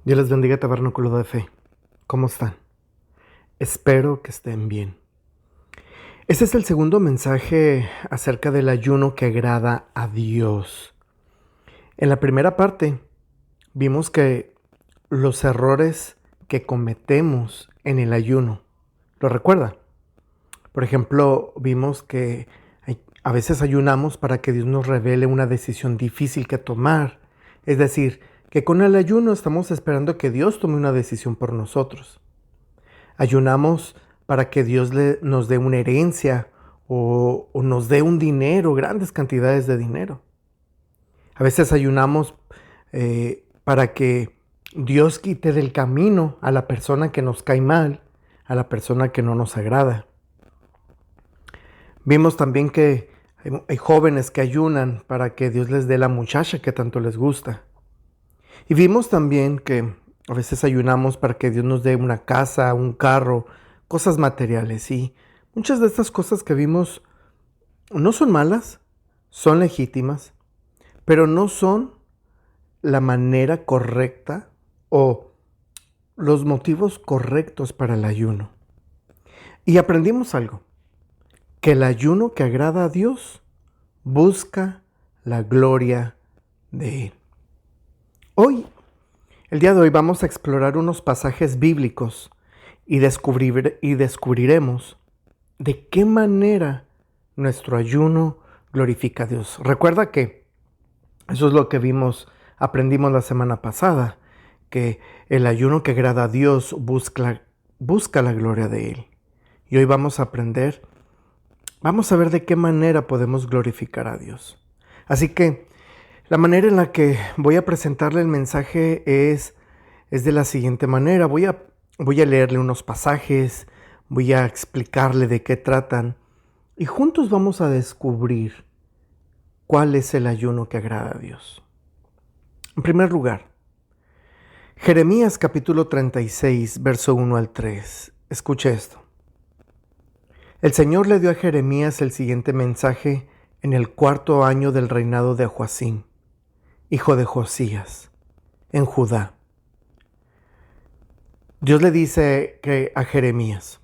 Dios les bendiga, Tabernáculo de Fe. ¿Cómo están? Espero que estén bien. Este es el segundo mensaje acerca del ayuno que agrada a Dios. En la primera parte vimos que los errores que cometemos en el ayuno, ¿lo recuerda? Por ejemplo, vimos que a veces ayunamos para que Dios nos revele una decisión difícil que tomar. Es decir, que con el ayuno estamos esperando que Dios tome una decisión por nosotros. Ayunamos para que Dios nos dé una herencia o nos dé un dinero, grandes cantidades de dinero. A veces ayunamos para que Dios quite del camino a la persona que nos cae mal, a la persona que no nos agrada. Vimos también que hay jóvenes que ayunan para que Dios les dé la muchacha que tanto les gusta. Y vimos también que a veces ayunamos para que Dios nos dé una casa, un carro, cosas materiales. Y muchas de estas cosas que vimos no son malas, son legítimas, pero no son la manera correcta o los motivos correctos para el ayuno. Y aprendimos algo, que el ayuno que agrada a Dios busca la gloria de Él. El día de hoy vamos a explorar unos pasajes bíblicos y descubriremos de qué manera nuestro ayuno glorifica a Dios. Recuerda que eso es lo que aprendimos la semana pasada, que el ayuno que agrada a Dios busca la gloria de Él. Y hoy vamos a ver de qué manera podemos glorificar a Dios. Así que la manera en la que voy a presentarle el mensaje es de la siguiente manera. Voy a leerle unos pasajes, voy a explicarle de qué tratan y juntos vamos a descubrir cuál es el ayuno que agrada a Dios. En primer lugar, Jeremías capítulo 36, verso 1 al 3. Escuche esto. El Señor le dio a Jeremías el siguiente mensaje en el 4º año del reinado de Joacim, hijo de Josías, en Judá. Dios le dice a Jeremías: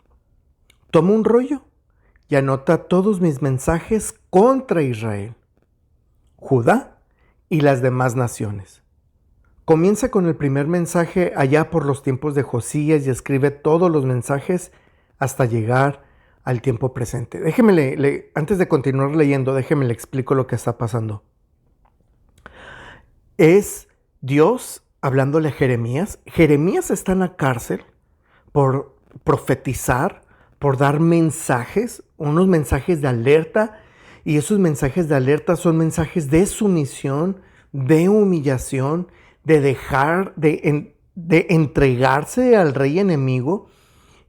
toma un rollo y anota todos mis mensajes contra Israel, Judá y las demás naciones. Comienza con el primer mensaje allá por los tiempos de Josías y escribe todos los mensajes hasta llegar al tiempo presente. Antes de continuar leyendo, déjeme le explico lo que está pasando. Es Dios hablándole a Jeremías. Jeremías está en la cárcel por profetizar, por dar mensajes, unos mensajes de alerta, y esos mensajes de alerta son mensajes de sumisión, de humillación, de dejar, de entregarse al rey enemigo.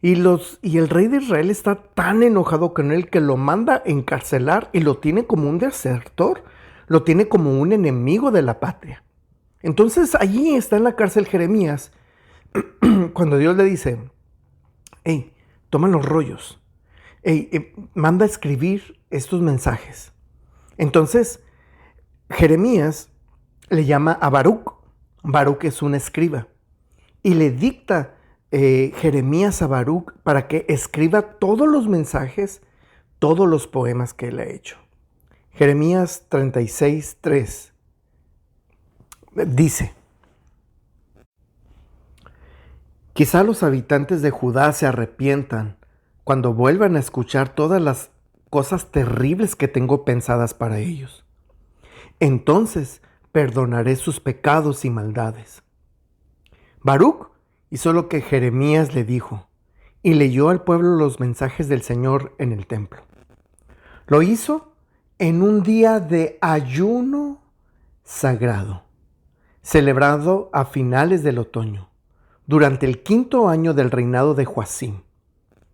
Y el rey de Israel está tan enojado con él que lo manda encarcelar y lo tiene como un desertor, lo tiene como un enemigo de la patria. Entonces allí está en la cárcel Jeremías cuando Dios le dice: hey, toma los rollos, manda a escribir estos mensajes. Entonces Jeremías le llama a Baruc. Baruc es un escriba y le dicta Jeremías a Baruc para que escriba todos los mensajes, todos los poemas que él ha hecho. Jeremías 36, 3 dice: quizá los habitantes de Judá se arrepientan cuando vuelvan a escuchar todas las cosas terribles que tengo pensadas para ellos. Entonces perdonaré sus pecados y maldades. Baruc hizo lo que Jeremías le dijo y leyó al pueblo los mensajes del Señor en el templo. Lo hizo en un día de ayuno sagrado, celebrado a finales del otoño, durante el 5º año del reinado de Joacim,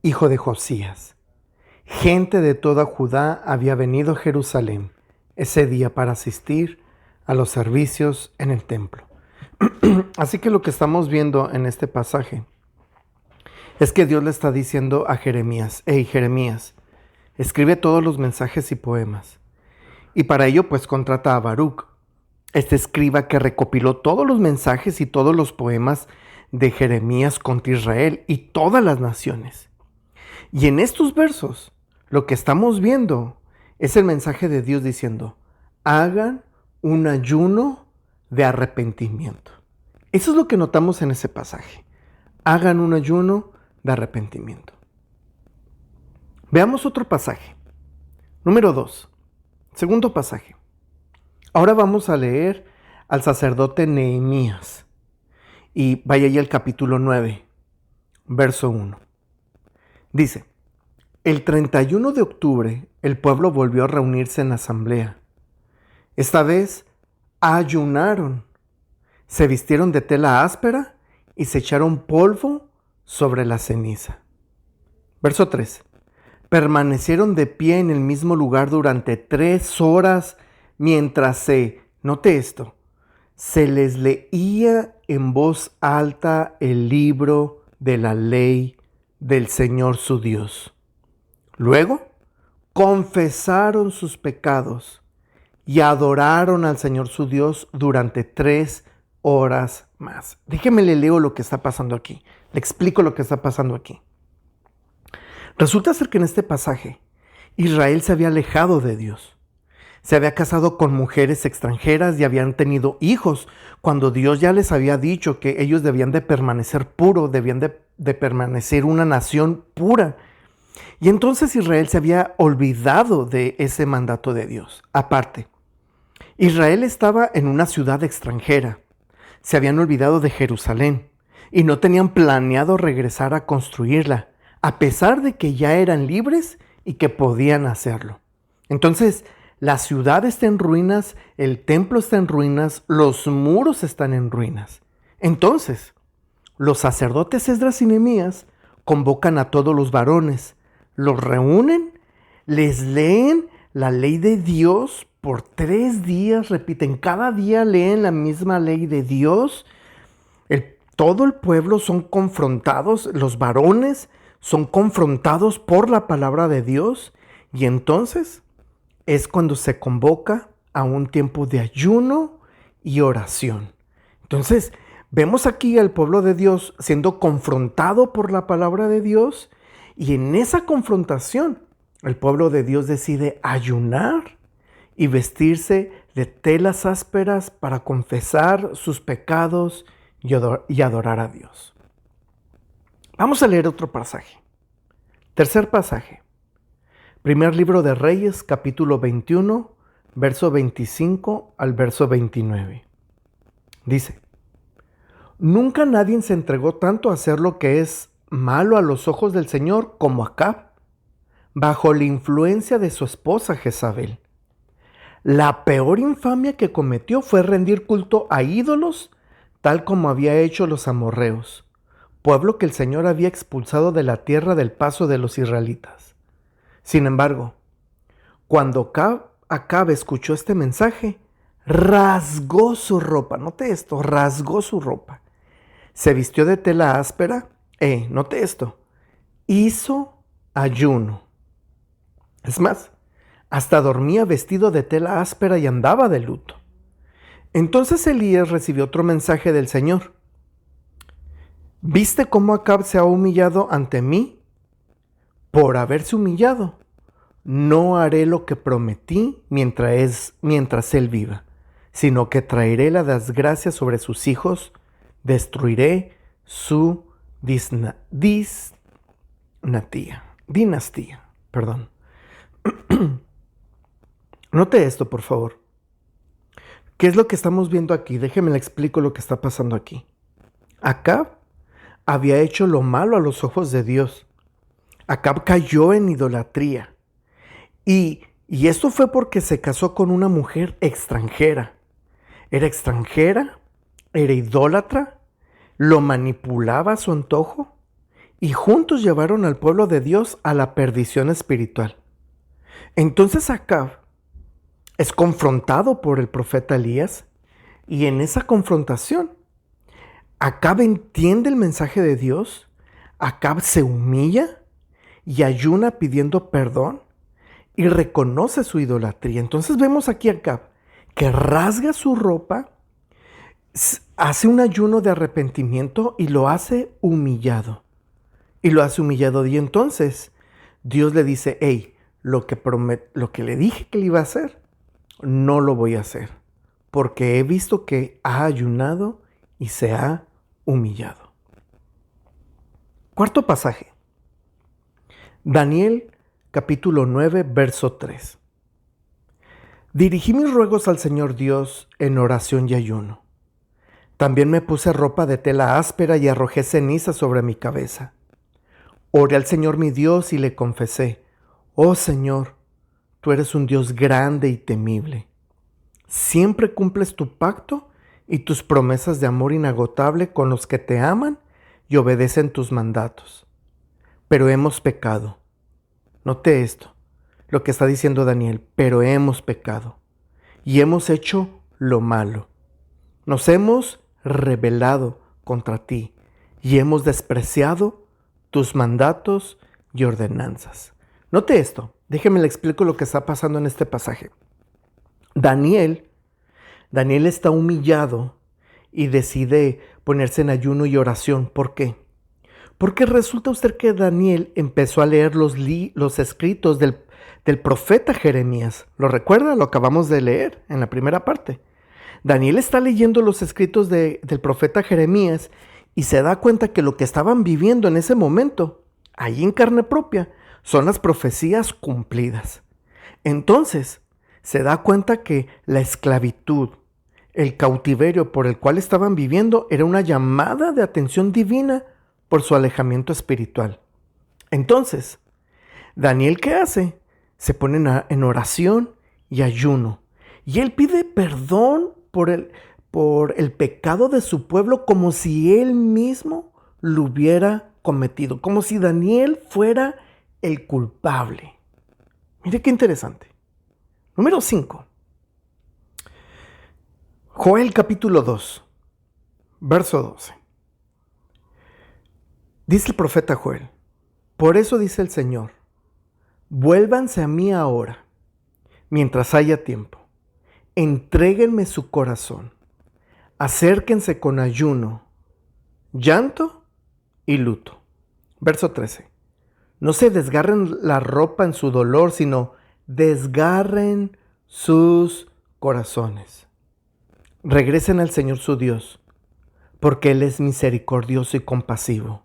hijo de Josías. Gente de toda Judá había venido a Jerusalén ese día para asistir a los servicios en el templo. Así que lo que estamos viendo en este pasaje es que Dios le está diciendo a Jeremías: hey Jeremías, escribe todos los mensajes y poemas. Y para ello pues contrata a Baruc. este escriba que recopiló todos los mensajes y todos los poemas de Jeremías contra Israel y todas las naciones. Y en estos versos, lo que estamos viendo es el mensaje de Dios diciendo: hagan un ayuno de arrepentimiento. Eso es lo que notamos en ese pasaje. Hagan un ayuno de arrepentimiento. Veamos otro pasaje. Número 2. Segundo pasaje. Ahora vamos a leer al sacerdote Nehemías. Y vaya ahí al capítulo 9, verso 1. Dice: el 31 de octubre el pueblo volvió a reunirse en asamblea. Esta vez ayunaron, se vistieron de tela áspera y se echaron polvo sobre la ceniza. Verso 3. Permanecieron de pie en el mismo lugar durante 3 horas mientras note esto, se les leía en voz alta el libro de la ley del Señor su Dios. Luego, confesaron sus pecados y adoraron al Señor su Dios durante 3 horas más. Déjeme le leo lo que está pasando aquí. Le explico lo que está pasando aquí. Resulta ser que en este pasaje, Israel se había alejado de Dios. Se había casado con mujeres extranjeras y habían tenido hijos, cuando Dios ya les había dicho que ellos debían de permanecer puros, debían de permanecer una nación pura. Y entonces Israel se había olvidado de ese mandato de Dios. Aparte, Israel estaba en una ciudad extranjera. Se habían olvidado de Jerusalén y no tenían planeado regresar a construirla, a pesar de que ya eran libres y que podían hacerlo. Entonces, la ciudad está en ruinas, el templo está en ruinas, los muros están en ruinas. Entonces, los sacerdotes Esdras y Nehemías convocan a todos los varones, los reúnen, les leen la ley de Dios por 3 días, repiten, cada día leen la misma ley de Dios. Todo el pueblo son confrontados, los varones son confrontados por la palabra de Dios, y entonces es cuando se convoca a un tiempo de ayuno y oración. Entonces, vemos aquí al pueblo de Dios siendo confrontado por la palabra de Dios, y en esa confrontación, el pueblo de Dios decide ayunar y vestirse de telas ásperas para confesar sus pecados y adorar a Dios. Vamos a leer otro pasaje. Tercer pasaje. Primer libro de Reyes, capítulo 21, verso 25 al verso 29. Dice: nunca nadie se entregó tanto a hacer lo que es malo a los ojos del Señor como Acab, bajo la influencia de su esposa Jezabel. La peor infamia que cometió fue rendir culto a ídolos, tal como había hecho los amorreos, pueblo que el Señor había expulsado de la tierra del paso de los israelitas. Sin embargo, cuando Acab escuchó este mensaje, rasgó su ropa. Note esto, rasgó su ropa. Se vistió de tela áspera. Note esto, hizo ayuno. Es más, hasta dormía vestido de tela áspera y andaba de luto. Entonces Elías recibió otro mensaje del Señor. ¿Viste cómo Acab se ha humillado ante mí? Por haberse humillado, no haré lo que prometí mientras él viva, sino que traeré la desgracia sobre sus hijos, destruiré su dinastía. Note esto, por favor. ¿Qué es lo que estamos viendo aquí? Déjeme le explico lo que está pasando aquí. Acab había hecho lo malo a los ojos de Dios. Acab cayó en idolatría. Y esto fue porque se casó con una mujer extranjera. Era extranjera, era idólatra, lo manipulaba a su antojo y juntos llevaron al pueblo de Dios a la perdición espiritual. Entonces Acab es confrontado por el profeta Elías, y en esa confrontación Acab entiende el mensaje de Dios, Acab se humilla y ayuna pidiendo perdón y reconoce su idolatría. Entonces vemos aquí a Acab que rasga su ropa, hace un ayuno de arrepentimiento y lo hace humillado. Y lo hace humillado. Y entonces Dios le dice, hey, lo que le dije que le iba a hacer, no lo voy a hacer. Porque he visto que ha ayunado y se ha humillado. Cuarto pasaje. Daniel capítulo 9, verso 3. Dirigí mis ruegos al Señor Dios en oración y ayuno. También me puse ropa de tela áspera y arrojé ceniza sobre mi cabeza. Oré al Señor mi Dios y le confesé, oh Señor, tú eres un Dios grande y temible. Siempre cumples tu pacto y tus promesas de amor inagotable con los que te aman y obedecen tus mandatos. Pero hemos pecado. Note esto, lo que está diciendo Daniel, pero hemos pecado y hemos hecho lo malo. Nos hemos rebelado contra ti y hemos despreciado tus mandatos y ordenanzas. Note esto, déjeme le explico lo que está pasando en este pasaje. Daniel está humillado y decide ponerse en ayuno y oración. ¿Por qué? Porque resulta usted que Daniel empezó a leer los escritos del profeta Jeremías. ¿Lo recuerda? Lo acabamos de leer en la primera parte. Daniel está leyendo los escritos del profeta Jeremías y se da cuenta que lo que estaban viviendo en ese momento, ahí en carne propia, son las profecías cumplidas. Entonces, se da cuenta que la esclavitud, el cautiverio por el cual estaban viviendo era una llamada de atención divina por su alejamiento espiritual. Entonces, Daniel, ¿qué hace? Se pone en oración y ayuno. Y él pide perdón por el pecado de su pueblo como si él mismo lo hubiera cometido. Como si Daniel fuera el culpable. Mire qué interesante. Número 5. Joel capítulo 2, verso 12. Dice el profeta Joel, por eso dice el Señor, vuélvanse a mí ahora, mientras haya tiempo. Entréguenme su corazón. Acérquense con ayuno, llanto y luto. Verso 13. No se desgarren la ropa en su dolor, sino desgarren sus corazones. Regresen al Señor su Dios, porque Él es misericordioso y compasivo,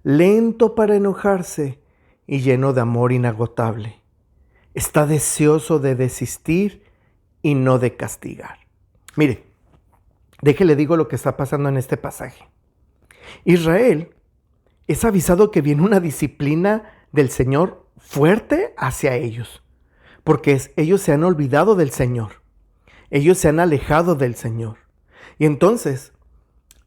lento para enojarse y lleno de amor inagotable. Está deseoso de desistir y no de castigar. Mire, déjele digo lo que está pasando en este pasaje. Israel es avisado que viene una disciplina del Señor fuerte hacia ellos, porque ellos se han olvidado del Señor. Ellos se han alejado del Señor. Y entonces,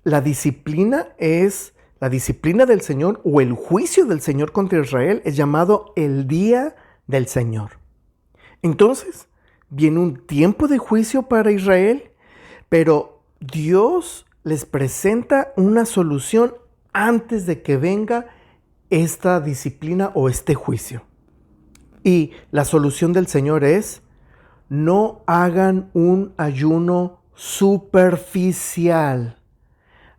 la disciplina del Señor o el juicio del Señor contra Israel es llamado el día del Señor. Entonces, viene un tiempo de juicio para Israel, pero Dios les presenta una solución antes de que venga esta disciplina o este juicio. Y la solución del Señor es: no hagan un ayuno superficial,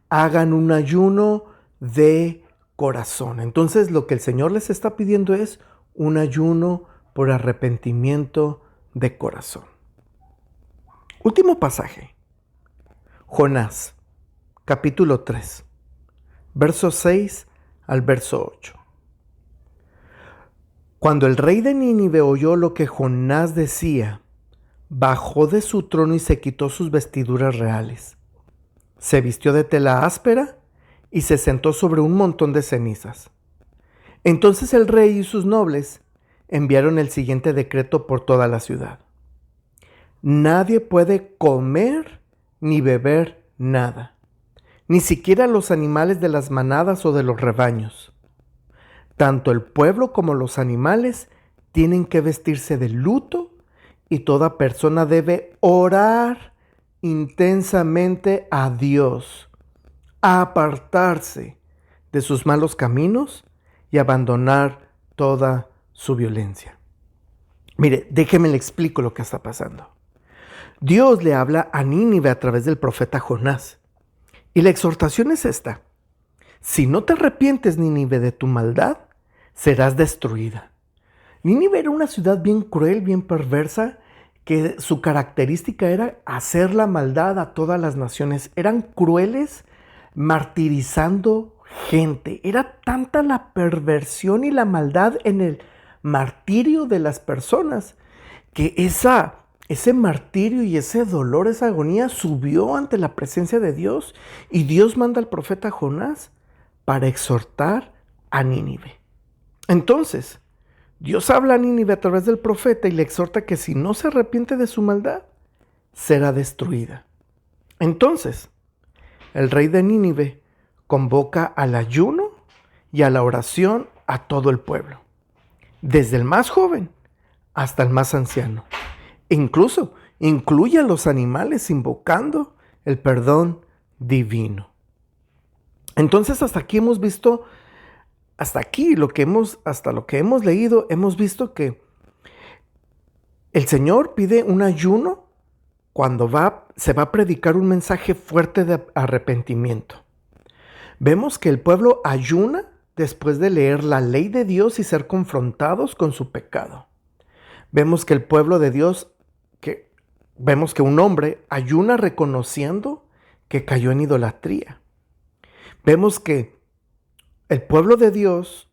hagan un ayuno de corazón. Entonces lo que el Señor les está pidiendo es un ayuno por arrepentimiento de corazón. Último pasaje. Jonás, capítulo 3, verso 6 al verso 8. Cuando el rey de Nínive oyó lo que Jonás decía, bajó de su trono y se quitó sus vestiduras reales. Se vistió de tela áspera y se sentó sobre un montón de cenizas. Entonces el rey y sus nobles enviaron el siguiente decreto por toda la ciudad. Nadie puede comer ni beber nada, ni siquiera los animales de las manadas o de los rebaños. Tanto el pueblo como los animales tienen que vestirse de luto y toda persona debe orar intensamente a Dios, a apartarse de sus malos caminos y abandonar toda su violencia. Mire, déjeme le explico lo que está pasando. Dios le habla a Nínive a través del profeta Jonás. Y la exhortación es esta: si no te arrepientes, Nínive, de tu maldad, serás destruida. Nínive era una ciudad bien cruel, bien perversa, que su característica era hacer la maldad a todas las naciones. Eran crueles, martirizando gente. Era tanta la perversión y la maldad en el martirio de las personas que ese martirio y ese dolor, esa agonía subió ante la presencia de Dios, y Dios manda al profeta Jonás para exhortar a Nínive. Entonces, Dios habla a Nínive a través del profeta y le exhorta que si no se arrepiente de su maldad, será destruida. Entonces, el rey de Nínive convoca al ayuno y a la oración a todo el pueblo, desde el más joven hasta el más anciano. Incluso incluye a los animales invocando el perdón divino. Entonces, hasta aquí hemos visto, hasta lo que hemos leído, hemos visto que el Señor pide un ayuno cuando se va a predicar un mensaje fuerte de arrepentimiento. Vemos que el pueblo ayuna después de leer la ley de Dios y ser confrontados con su pecado. Vemos que el pueblo de Dios, vemos que un hombre ayuna reconociendo que cayó en idolatría. Vemos que el pueblo de Dios,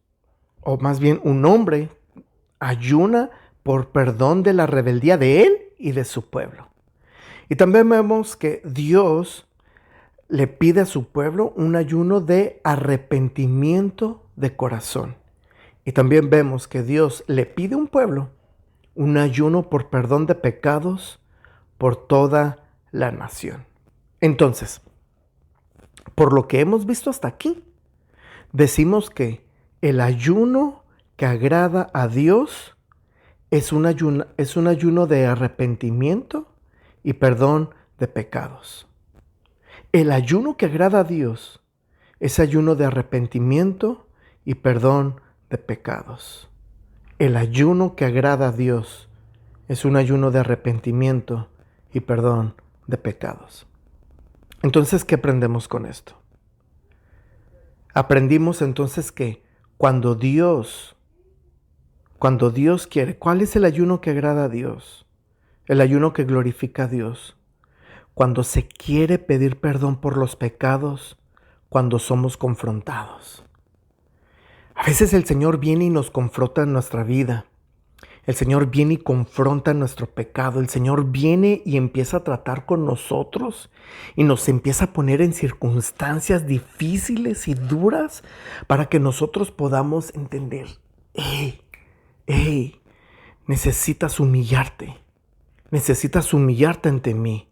o más bien un hombre, ayuna por perdón de la rebeldía de él y de su pueblo. Y también vemos que Dios le pide a su pueblo un ayuno de arrepentimiento de corazón. Y también vemos que Dios le pide a un pueblo un ayuno por perdón de pecados por toda la nación. Entonces, por lo que hemos visto hasta aquí, decimos que el ayuno que agrada a Dios es un ayuno de arrepentimiento y perdón de pecados. El ayuno que agrada a Dios es ayuno de arrepentimiento y perdón de pecados. El ayuno que agrada a Dios es un ayuno de arrepentimiento y perdón de pecados. Entonces, ¿qué aprendemos con esto? Aprendimos entonces que cuando Dios quiere, ¿cuál es el ayuno que agrada a Dios? El ayuno que glorifica a Dios. Cuando se quiere pedir perdón por los pecados, cuando somos confrontados. A veces el Señor viene y nos confronta en nuestra vida. El Señor viene y confronta nuestro pecado. El Señor viene y empieza a tratar con nosotros y nos empieza a poner en circunstancias difíciles y duras para que nosotros podamos entender: necesitas humillarte ante mí.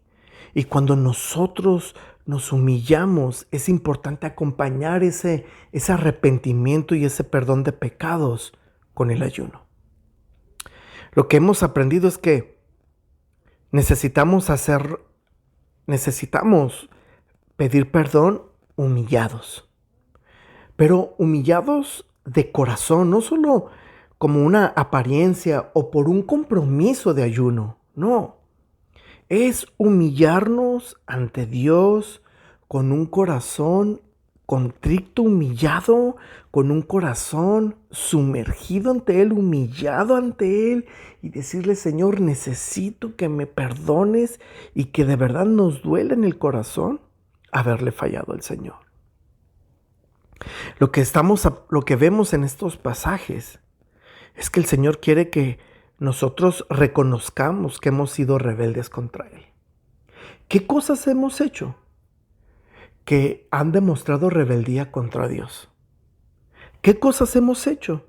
Y cuando nosotros nos humillamos, es importante acompañar ese arrepentimiento y ese perdón de pecados con el ayuno. Lo que hemos aprendido es que necesitamos pedir perdón humillados, pero humillados de corazón, no solo como una apariencia o por un compromiso de ayuno, no. Es humillarnos ante Dios con un corazón contrito, humillado, con un corazón sumergido ante Él, humillado ante Él, y decirle: Señor, necesito que me perdones, y que de verdad nos duele en el corazón haberle fallado al Señor. Lo que vemos en estos pasajes es que el Señor quiere que nosotros reconozcamos que hemos sido rebeldes contra Él. ¿Qué cosas hemos hecho que han demostrado rebeldía contra Dios? ¿Qué cosas hemos hecho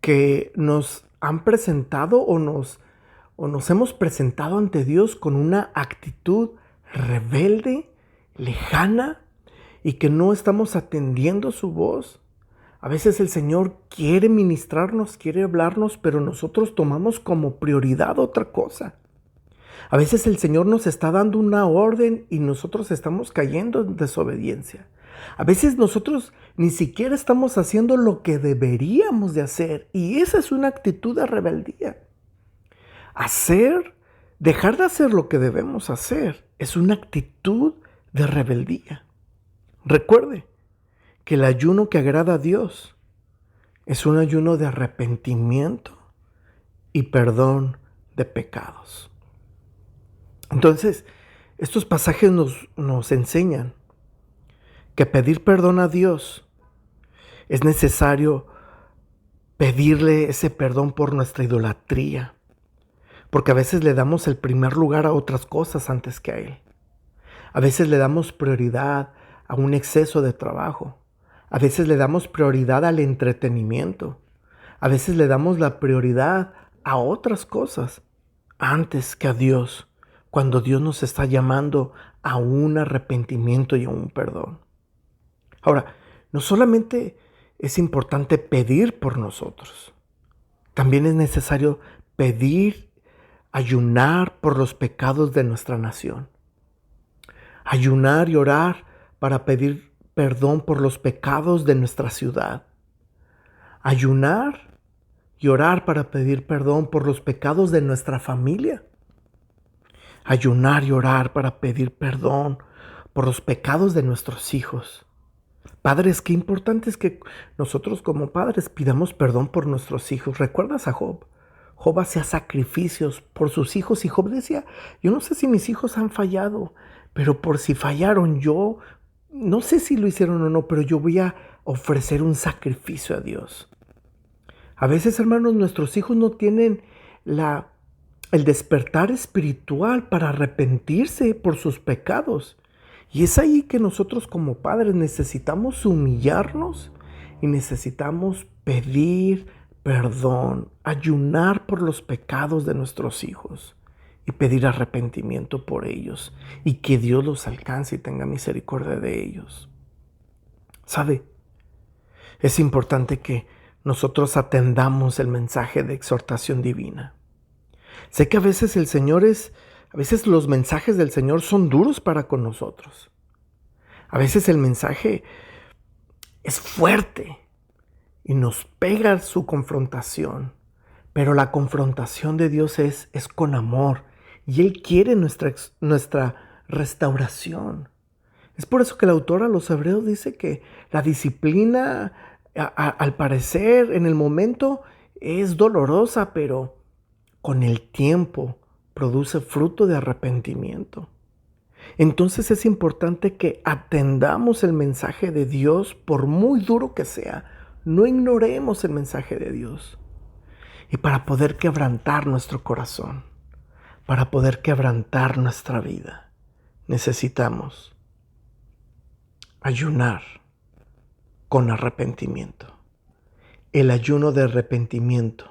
que nos han presentado o nos hemos presentado ante Dios con una actitud rebelde, lejana, y que no estamos atendiendo su voz? A veces el Señor quiere ministrarnos, quiere hablarnos, pero nosotros tomamos como prioridad otra cosa. A veces el Señor nos está dando una orden y nosotros estamos cayendo en desobediencia. A veces nosotros ni siquiera estamos haciendo lo que deberíamos de hacer, y esa es una actitud de rebeldía. Hacer Dejar de hacer lo que debemos hacer es una actitud de rebeldía. Recuerde que el ayuno que agrada a Dios es un ayuno de arrepentimiento y perdón de pecados. Entonces, estos pasajes nos enseñan que pedir perdón a Dios es necesario pedirle ese perdón por nuestra idolatría, porque a veces le damos el primer lugar a otras cosas antes que a Él. A veces le damos prioridad a un exceso de trabajo. A veces le damos prioridad al entretenimiento. A veces le damos la prioridad a otras cosas antes que a Dios, cuando Dios nos está llamando a un arrepentimiento y a un perdón. Ahora, no solamente es importante pedir por nosotros, también es necesario pedir, ayunar por los pecados de nuestra nación. Ayunar y orar para pedir perdón por los pecados de nuestra ciudad. Ayunar y orar para pedir perdón por los pecados de nuestra familia. Ayunar y orar para pedir perdón por los pecados de nuestros hijos. Padres, qué importante es que nosotros como padres pidamos perdón por nuestros hijos. ¿Recuerdas a Job? Job hacía sacrificios por sus hijos y Job decía, yo no sé si mis hijos han fallado, pero por si fallaron yo, no sé si lo hicieron o no, pero yo voy a ofrecer un sacrificio a Dios. A veces, hermanos, nuestros hijos no tienen el despertar espiritual para arrepentirse por sus pecados. Y es ahí que nosotros como padres necesitamos humillarnos y necesitamos pedir perdón, ayunar por los pecados de nuestros hijos y pedir arrepentimiento por ellos y que Dios los alcance y tenga misericordia de ellos. ¿Sabe? Es importante que nosotros atendamos el mensaje de exhortación divina. Sé que a veces los mensajes del Señor son duros para con nosotros. A veces el mensaje es fuerte y nos pega su confrontación, pero la confrontación de Dios es con amor y Él quiere nuestra restauración. Es por eso que el autor a los Hebreos dice que la disciplina, al parecer, en el momento es dolorosa, pero con el tiempo produce fruto de arrepentimiento. Entonces es importante que atendamos el mensaje de Dios, por muy duro que sea. No ignoremos el mensaje de Dios. Y para poder quebrantar nuestro corazón, para poder quebrantar nuestra vida, necesitamos ayunar con arrepentimiento. El ayuno de arrepentimiento,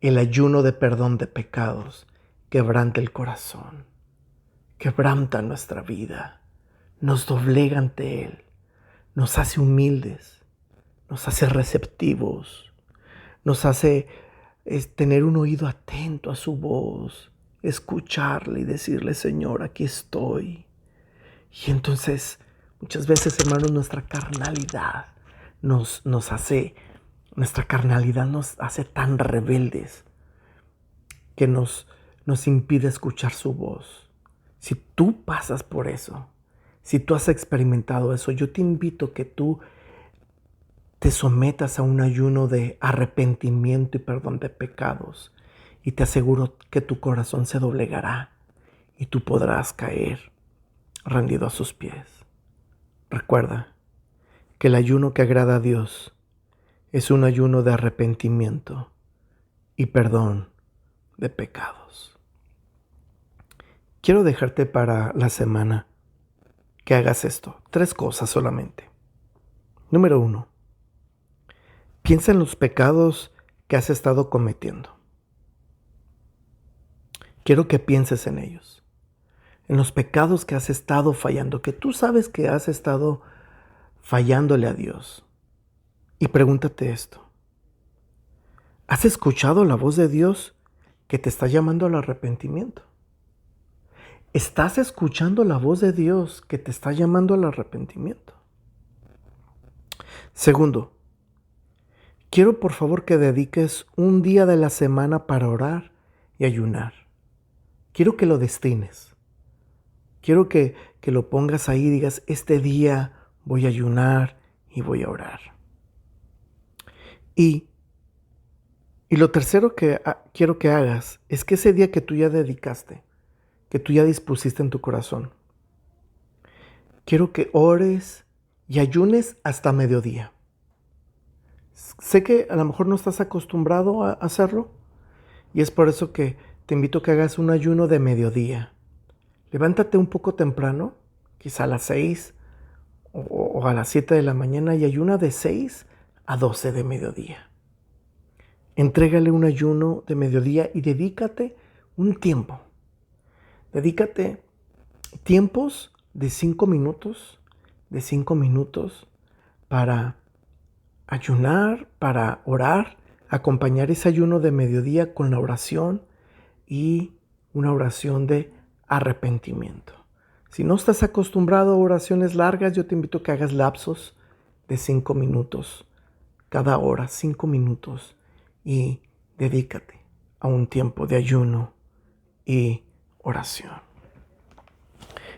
el ayuno de perdón de pecados, quebranta el corazón, quebranta nuestra vida, nos doblega ante Él, nos hace humildes, nos hace receptivos, nos hace tener un oído atento a su voz, escucharle y decirle, Señor, aquí estoy. Y entonces, muchas veces, hermanos, nuestra carnalidad nos hace tan rebeldes que nos impide escuchar su voz. Si tú pasas por eso, si tú has experimentado eso, yo te invito a que tú te sometas a un ayuno de arrepentimiento y perdón de pecados. Y te aseguro que tu corazón se doblegará y tú podrás caer rendido a sus pies. Recuerda que el ayuno que agrada a Dios es un ayuno de arrepentimiento y perdón de pecados. Quiero dejarte para la semana que hagas esto. 3 cosas solamente. Número 1. Piensa en los pecados que has estado cometiendo. Quiero que pienses en ellos. En los pecados que has estado fallando, que tú sabes que has estado fallándole a Dios. Y pregúntate esto. ¿Has escuchado la voz de Dios que te está llamando al arrepentimiento? ¿Estás escuchando la voz de Dios que te está llamando al arrepentimiento? Segundo, quiero por favor que dediques un día de la semana para orar y ayunar. quiero que lo destines. Quiero que lo pongas ahí y digas, este día voy a ayunar y voy a orar. Y lo tercero que quiero que hagas es que ese día que tú ya dedicaste, que tú ya dispusiste en tu corazón, quiero que ores y ayunes hasta mediodía. Sé que a lo mejor no estás acostumbrado a hacerlo y es por eso que te invito a que hagas un ayuno de mediodía. Levántate un poco temprano, quizá a las 6 o a las 7 de la mañana y ayuna de 6 a 12 de mediodía. Entrégale un ayuno de mediodía y dedícate un tiempo. Dedícate tiempos de 5 minutos para ayunar, para orar, acompañar ese ayuno de mediodía con la oración y una oración de arrepentimiento. Si no estás acostumbrado a oraciones largas, yo te invito a que hagas lapsos de 5 minutos cada hora, 5 minutos, y dedícate a un tiempo de ayuno y oración.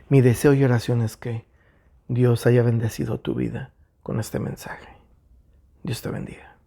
Mi deseo y oración es que Dios haya bendecido tu vida con este mensaje. Dios te bendiga.